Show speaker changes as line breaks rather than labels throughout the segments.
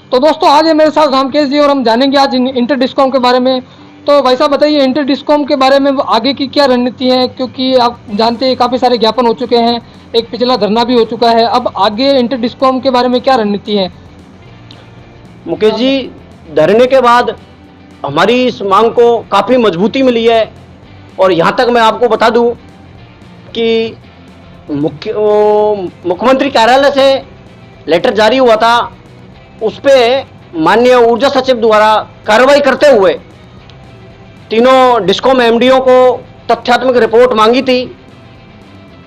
तो दोस्तों आज है मेरे साथ रामकेश जी और हम जानेंगे आज इंटर डिस्कॉम के बारे में। तो भाई साहब बताइए इंटर डिस्कॉम के बारे में आगे की क्या रणनीति है, क्योंकि आप जानते हैं काफ़ी सारे ज्ञापन हो चुके हैं, एक पिछला धरना भी हो चुका है, अब आगे इंटर डिस्कॉम के बारे में क्या रणनीति है?
मुकेश जी, धरने के बाद हमारी इस मांग को काफ़ी मजबूती मिली है। और यहाँ तक मैं आपको बता दूं कि मुख्यमंत्री कार्यालय से लेटर जारी हुआ था, उस पे माननीय ऊर्जा सचिव द्वारा कार्रवाई करते हुए तीनों डिस्कॉम एमडीओ को तथ्यात्मक रिपोर्ट मांगी थी,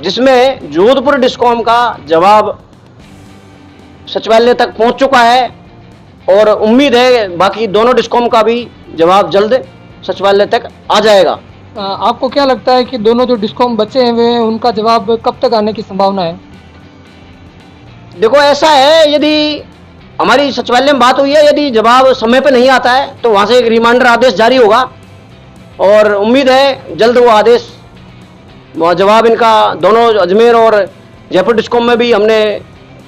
जिसमें जोधपुर डिस्कॉम का जवाब सचिवालय तक पहुंच चुका है और उम्मीद है बाकी दोनों डिस्कॉम का भी जवाब जल्द सचिवालय तक आ जाएगा।
आपको क्या लगता है कि दोनों जो डिस्कॉम बचे हैं वे उनका जवाब कब तक आने की संभावना है?
देखो ऐसा है, यदि हमारी सचिवालय में बात हुई है, यदि जवाब समय पर नहीं आता है तो वहां से एक रिमाइंडर आदेश जारी होगा और उम्मीद है जल्द वो आदेश जवाब इनका दोनों अजमेर और जयपुर डिस्कॉम में भी हमने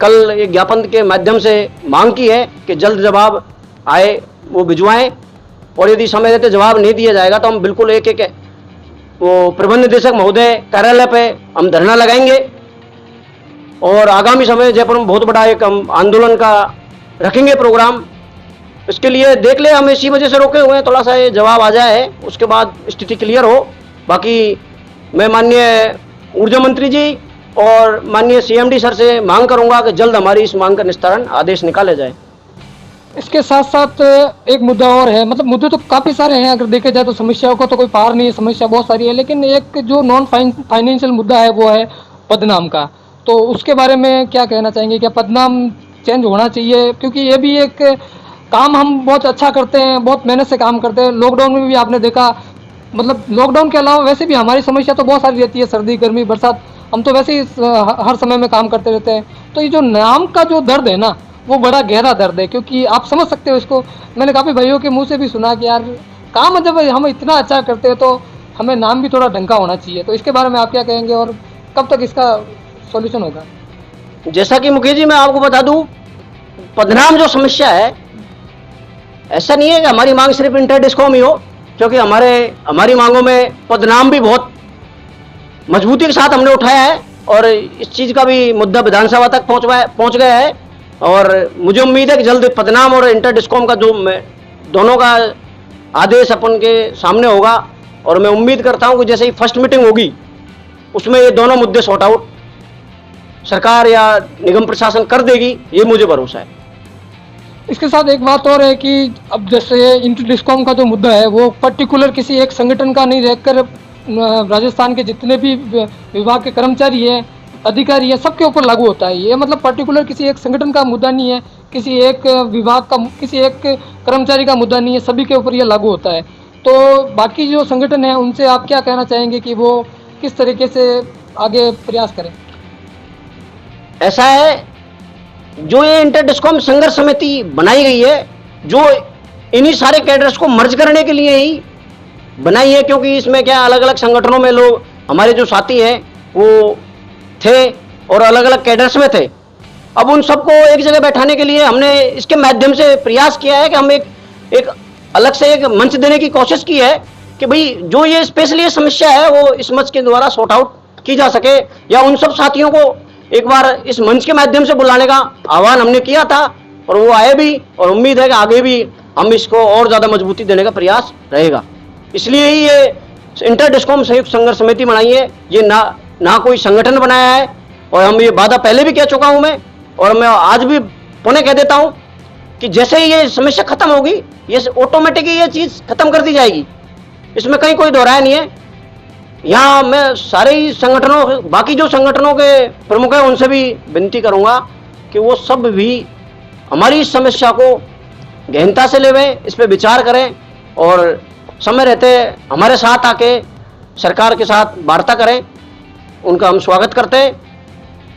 कल एक ज्ञापन के माध्यम से मांग की है कि जल्द जवाब आए, वो भिजवाएं। और यदि समय रहते जवाब नहीं दिया जाएगा तो हम बिल्कुल एक एक वो प्रबंध निदेशक महोदय कार्यालय पे हम धरना लगाएंगे और आगामी समय जयपुर में बहुत बड़ा एक हम आंदोलन का रखेंगे प्रोग्राम। इसके लिए देख ले, हम इसी वजह से रोके हुए हैं, थोड़ा सा ये जवाब आ जाए उसके बाद स्थिति क्लियर हो। बाकी मैं माननीय ऊर्जा मंत्री जी और माननीय सीएमडी सर से मांग करूंगा कि जल्द हमारी इस मांग का निस्तारण आदेश निकाले जाए।
इसके साथ साथ एक मुद्दा और है, मतलब मुद्दे तो काफ़ी सारे हैं, अगर देखे जाए तो समस्याओं का तो कोई पार नहीं है, समस्या बहुत सारी है, लेकिन एक जो नॉन फाइनेंशियल मुद्दा है वो है पदनाम का। तो उसके बारे में क्या कहना चाहेंगे? क्या पदनाम चेंज होना चाहिए? क्योंकि ये भी एक काम हम बहुत अच्छा करते हैं, बहुत मेहनत से काम करते हैं। लॉकडाउन में भी आपने देखा, मतलब लॉकडाउन के अलावा वैसे भी हमारी समस्या तो बहुत सारी रहती है, सर्दी गर्मी बरसात, हम तो वैसे ही हर समय में काम करते रहते हैं। तो ये जो नाम का जो दर्द है ना, वो बड़ा गहरा दर्द है, क्योंकि आप समझ सकते हो इसको। मैंने काफ़ी भाइयों के मुंह से भी सुना कि यार काम जब हम इतना अच्छा करते हैं तो हमें नाम भी थोड़ा ढंग का होना चाहिए। तो इसके बारे में आप क्या कहेंगे और कब तक इसका सॉल्यूशन होगा?
जैसा कि मुकेश जी मैं आपको बता दूं, पदनाम जो समस्या है, ऐसा नहीं है कि हमारी मांग सिर्फ इंटर डिस्कॉम ही हो, क्योंकि हमारी मांगों में पदनाम भी बहुत मजबूती के साथ हमने उठाया है और इस चीज का भी मुद्दा विधानसभा तक पहुंच गया है। और मुझे उम्मीद है कि जल्द पदनाम और इंटर डिस्कॉम का जो दोनों का आदेश अपन के सामने होगा और मैं उम्मीद करता हूं कि जैसे ही फर्स्ट मीटिंग होगी उसमें ये दोनों मुद्दे सॉर्ट आउट सरकार या निगम प्रशासन कर देगी, ये मुझे भरोसा है।
इसके साथ एक बात और है कि अब जैसे इंटर डिस्कॉम का जो मुद्दा है वो पर्टिकुलर किसी एक संगठन का नहीं रहकर राजस्थान के जितने भी विभाग के कर्मचारी हैं, अधिकारी है, सबके ऊपर लागू होता है। ये मतलब पर्टिकुलर किसी एक संगठन का मुद्दा नहीं है, किसी एक विभाग का, किसी एक कर्मचारी का मुद्दा नहीं है, सभी के ऊपर ये लागू होता है। तो बाकी जो संगठन है उनसे आप क्या कहना चाहेंगे कि वो किस तरीके से आगे प्रयास करें?
ऐसा है, जो ये इंटर डिस्कॉम संघर्ष समिति बनाई गई है, जो इन्हीं सारे कैडर्स को मर्ज करने के लिए ही बनाई है, क्योंकि इसमें क्या अलग अलग संगठनों में लोग हमारे जो साथी हैं वो थे और अलग अलग कैडर्स में थे। अब उन सबको एक जगह बैठाने के लिए हमने इसके माध्यम से प्रयास किया है कि हम एक अलग से एक मंच देने की कोशिश की है कि भाई जो ये स्पेशली समस्या है वो इस मंच के द्वारा सॉर्ट आउट की जा सके, या उन सब साथियों को एक बार इस मंच के माध्यम से बुलाने का आह्वान हमने किया था और वो आए भी, और उम्मीद है कि आगे भी हम इसको और ज्यादा मजबूती देने का प्रयास रहेगा। इसलिए ही ये इंटर डिस्कॉम संयुक्त संघर्ष समिति बनाई है, ये ना कोई संगठन बनाया है। और हम ये वादा पहले भी कह चुका हूं मैं, और मैं आज भी पुनः कह देता हूं कि जैसे ही ये समस्या खत्म होगी, ये ऑटोमेटिकली ये चीज खत्म कर दी जाएगी, इसमें कहीं कोई दोहराया नहीं है। यहाँ मैं सारे ही संगठनों, बाकी जो संगठनों के प्रमुख हैं उनसे भी विनती करूंगा कि वो सब भी हमारी इस समस्या को गहनता से लेवें, इस पर विचार करें और समय रहते हमारे साथ आके सरकार के साथ वार्ता करें। उनका हम स्वागत करते हैं।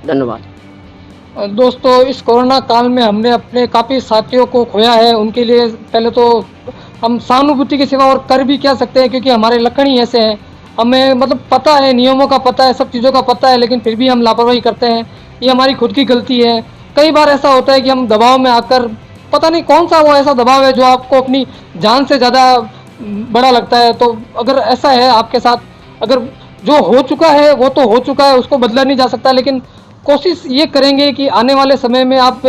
धन्यवाद।
दोस्तों, इस कोरोना काल में हमने अपने काफ़ी साथियों को खोया है, उनके लिए पहले तो हम सहानुभूति के सिवा और कर भी क्या सकते हैं, क्योंकि हमारे लक्षण ही ऐसे हैं। हमें मतलब पता है, नियमों का पता है, सब चीज़ों का पता है, लेकिन फिर भी हम लापरवाही करते हैं। ये हमारी खुद की गलती है। कई बार ऐसा होता है कि हम दबाव में आकर पता नहीं कौन सा वो ऐसा दबाव है जो आपको अपनी जान से ज़्यादा बड़ा लगता है। तो अगर ऐसा है आपके साथ, अगर जो हो चुका है वो तो हो चुका है, उसको बदला नहीं जा सकता, लेकिन कोशिश ये करेंगे कि आने वाले समय में आप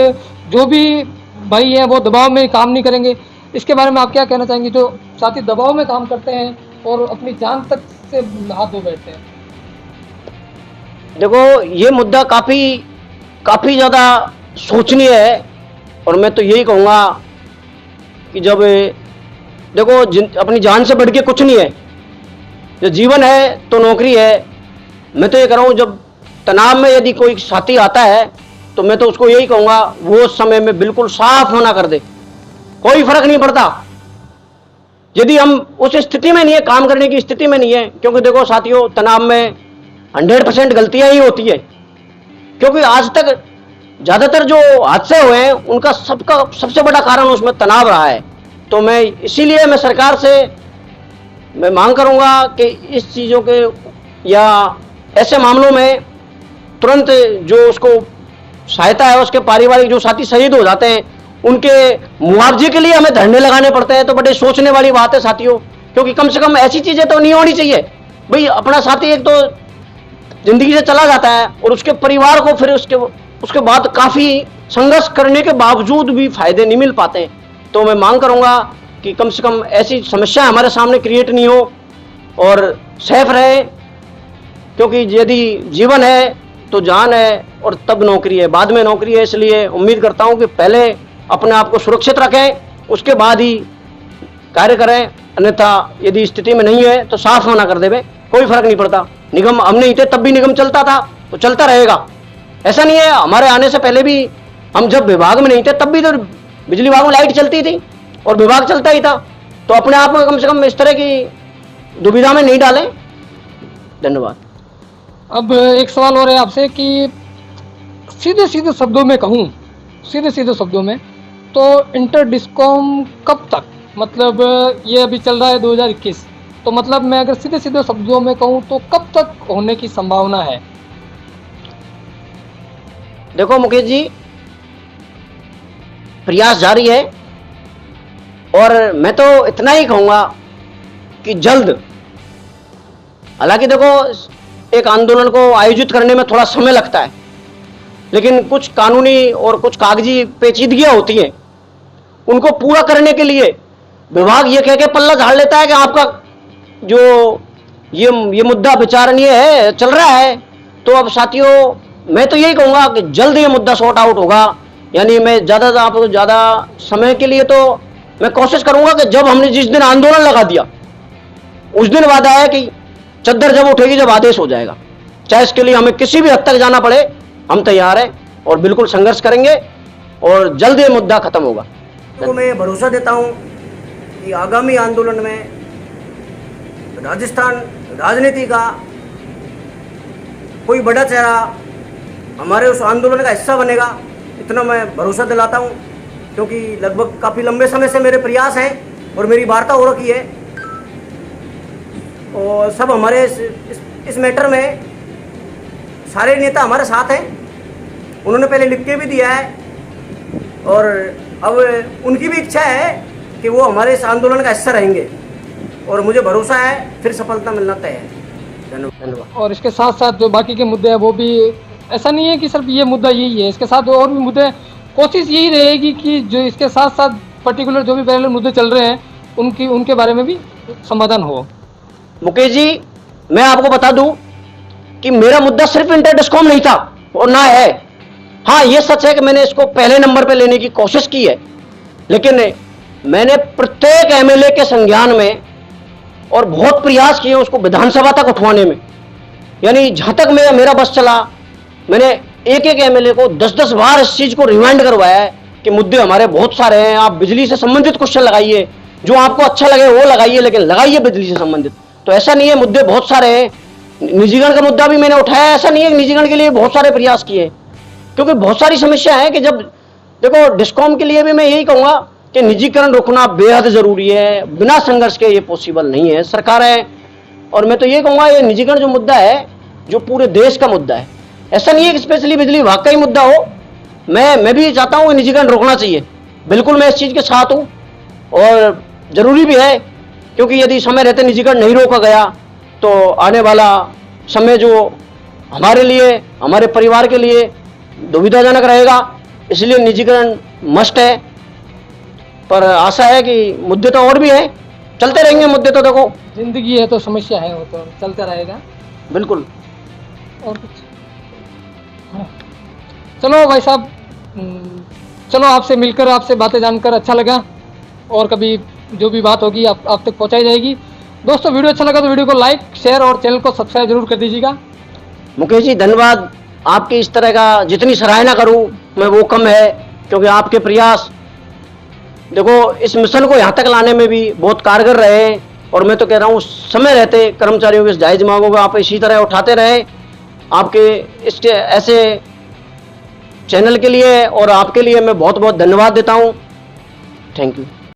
जो भी भाई हैं वो दबाव में काम नहीं करेंगे। इसके बारे में आप क्या कहना चाहेंगे, जो साथी दबाव में काम करते हैं और अपनी जान तक से हाथ धो बैठते हैं?
देखो, ये मुद्दा काफी ज्यादा सोचनीय है। और मैं तो यही कहूंगा कि जब देखो, अपनी जान से बढ़ के कुछ नहीं है। जो जीवन है तो नौकरी है। मैं तो ये कह रहा हूं, जब तनाव में यदि कोई साथी आता है तो मैं तो उसको यही कहूंगा, वो उस समय में बिल्कुल साफ मना कर दे। कोई फर्क नहीं पड़ता यदि हम उस स्थिति में नहीं है, काम करने की स्थिति में नहीं है। क्योंकि देखो साथियों, तनाव में 100% गलतियां ही होती है। क्योंकि आज तक ज्यादातर जो हादसे हुए हैं उनका सबसे बड़ा कारण उसमें तनाव रहा है। तो मैं इसीलिए मैं सरकार से मैं मांग करूंगा कि इस चीजों के या ऐसे मामलों में तुरंत जो उसको सहायता है, उसके पारिवारिक जो साथी शहीद हो जाते हैं, उनके मुआवजे के लिए हमें धरने लगाने पड़ते हैं, तो बड़े सोचने वाली बात है साथियों। क्योंकि कम से कम ऐसी चीजें तो नहीं होनी चाहिए भाई। अपना साथी एक तो जिंदगी से चला जाता है और उसके परिवार को फिर उसके बाद काफी संघर्ष करने के बावजूद भी फायदे नहीं मिल पाते हैं। तो मैं मांग करूंगा कि कम से कम ऐसी समस्या हमारे सामने क्रिएट नहीं हो और सेफ रहे। क्योंकि यदि जीवन है तो जान है और तब नौकरी है, बाद में नौकरी है। इसलिए उम्मीद करता हूं कि पहले अपने आप को सुरक्षित रखें, उसके बाद ही कार्य करें। अन्यथा यदि स्थिति में नहीं है तो साफ मना कर देवे, कोई फर्क नहीं पड़ता। निगम हम नहीं थे तब भी निगम चलता था तो चलता रहेगा। ऐसा नहीं है, हमारे आने से पहले भी हम जब विभाग में नहीं थे तब भी तो बिजली विभाग में लाइट चलती थी और विभाग चलता ही था। तो अपने आप को कम से कम इस तरह की दुविधा में नहीं डालें। धन्यवाद।
अब एक सवाल और है आपसे कि सीधे सीधे शब्दों में कहूँ, सीधे सीधे शब्दों में, तो इंटर डिस्कॉम कब तक, मतलब ये अभी चल रहा है 2021, तो मतलब मैं अगर सीधे सीधे शब्दों में कहूँ तो कब तक होने की संभावना है?
देखो मुकेश जी, प्रयास जारी है और मैं तो इतना ही कहूंगा कि जल्द। हालांकि देखो, एक आंदोलन को आयोजित करने में थोड़ा समय लगता है, लेकिन कुछ कानूनी और कुछ कागजी पेचीदगियां होती हैं। उनको पूरा करने के लिए विभाग ये कह के पल्ला झाड़ लेता है कि आपका जो ये मुद्दा विचारणीय है, चल रहा है। तो अब साथियों, मैं तो यही कहूंगा कि जल्द ये मुद्दा सॉर्ट आउट होगा। यानी मैं ज्यादा समय के लिए तो मैं कोशिश करूंगा कि जब हमने जिस दिन आंदोलन लगा दिया उस दिन वादा है कि चद्दर जब उठेगी, जब आदेश हो जाएगा, चाहे इसके लिए हमें किसी भी हद तक जाना पड़े, हम तैयार हैं और बिल्कुल संघर्ष करेंगे और जल्द ये मुद्दा खत्म होगा।
तो मैं भरोसा देता हूं कि आगामी आंदोलन में राजस्थान राजनीति का कोई बड़ा चेहरा हमारे उस आंदोलन का हिस्सा बनेगा, इतना मैं भरोसा दिलाता हूं। क्योंकि लगभग काफ़ी लंबे समय से मेरे प्रयास हैं और मेरी वार्ता हो रखी है और सब हमारे इस मैटर में सारे नेता हमारे साथ हैं। उन्होंने पहले लिख के भी दिया है और अब उनकी भी इच्छा है कि वो हमारे इस आंदोलन का हिस्सा रहेंगे और मुझे भरोसा है फिर सफलता मिलना तय है। धन्यवाद।
और इसके साथ साथ जो बाकी के मुद्दे हैं वो भी, ऐसा नहीं है कि सिर्फ ये मुद्दा यही है, इसके साथ और भी मुद्दे, कोशिश यही रहेगी कि जो इसके साथ साथ पर्टिकुलर जो भी पहले मुद्दे चल रहे हैं उनके बारे में भी समाधान हो।
मुकेश जी, मैं आपको बता दूं कि मेरा मुद्दा सिर्फ इंटर डिस्कॉम नहीं था और ना है। हाँ, ये सच है कि मैंने इसको पहले नंबर पे लेने की कोशिश की है, लेकिन मैंने प्रत्येक एमएलए के संज्ञान में और बहुत प्रयास किए उसको विधानसभा तक उठवाने में। यानी जहां तक मेरा बस चला, मैंने एक एमएलए को 10-10 बार इस चीज को रिमाइंड करवाया है कि मुद्दे हमारे बहुत सारे हैं, आप बिजली से संबंधित क्वेश्चन लगाइए, जो आपको अच्छा लगे वो लगाइए, लेकिन लगाइए बिजली से संबंधित। तो ऐसा नहीं है, मुद्दे बहुत सारे हैं। निजीकरण का मुद्दा भी मैंने उठाया, ऐसा नहीं है कि निजीकरण के लिए बहुत सारे प्रयास किए, क्योंकि बहुत सारी समस्या है कि जब देखो डिस्कॉम के लिए भी मैं यही कहूंगा कि निजीकरण रोकना बेहद जरूरी है, बिना संघर्ष के ये पॉसिबल नहीं है। सरकार है और मैं तो ये कहूंगा ये निजीकरण जो मुद्दा है, जो पूरे देश का मुद्दा है, ऐसा नहीं है कि स्पेशली बिजली विभाग का ही मुद्दा हो। मैं भी चाहता हूं कि निजीकरण रोकना चाहिए, बिल्कुल मैं इस चीज़ के साथ हूँ और ज़रूरी भी है, क्योंकि यदि समय रहते निजीकरण नहीं रोका गया तो आने वाला समय जो हमारे लिए, हमारे परिवार के लिए दुविधाजनक रहेगा। इसलिए निजीकरण मस्ट है। पर आशा है कि मुद्दे तो और भी हैं, चलते रहेंगे मुद्दे तो, देखो
जिंदगी है तो समस्या है, वो तो चलता रहेगा।
बिल्कुल।
और कुछ? हाँ। चलो भाई साहब, चलो आपसे मिलकर, आपसे बातें जानकर अच्छा लगा, और कभी जो भी बात होगी आप तक पहुंचाई जाएगी। दोस्तों, वीडियो अच्छा लगा तो वीडियो को लाइक, शेयर और चैनल को सब्सक्राइब जरूर कर दीजिएगा।
मुकेश जी धन्यवाद। आपकी इस तरह का जितनी सराहना करूं मैं वो कम है, क्योंकि आपके प्रयास देखो इस मिशन को यहाँ तक लाने में भी बहुत कारगर रहे हैं। और मैं तो कह रहा हूँ समय रहते कर्मचारियों की इस जायज मांगों को आप इसी तरह उठाते रहे। आपके इसके ऐसे चैनल के लिए और आपके लिए मैं बहुत बहुत धन्यवाद देता हूँ। Thank you.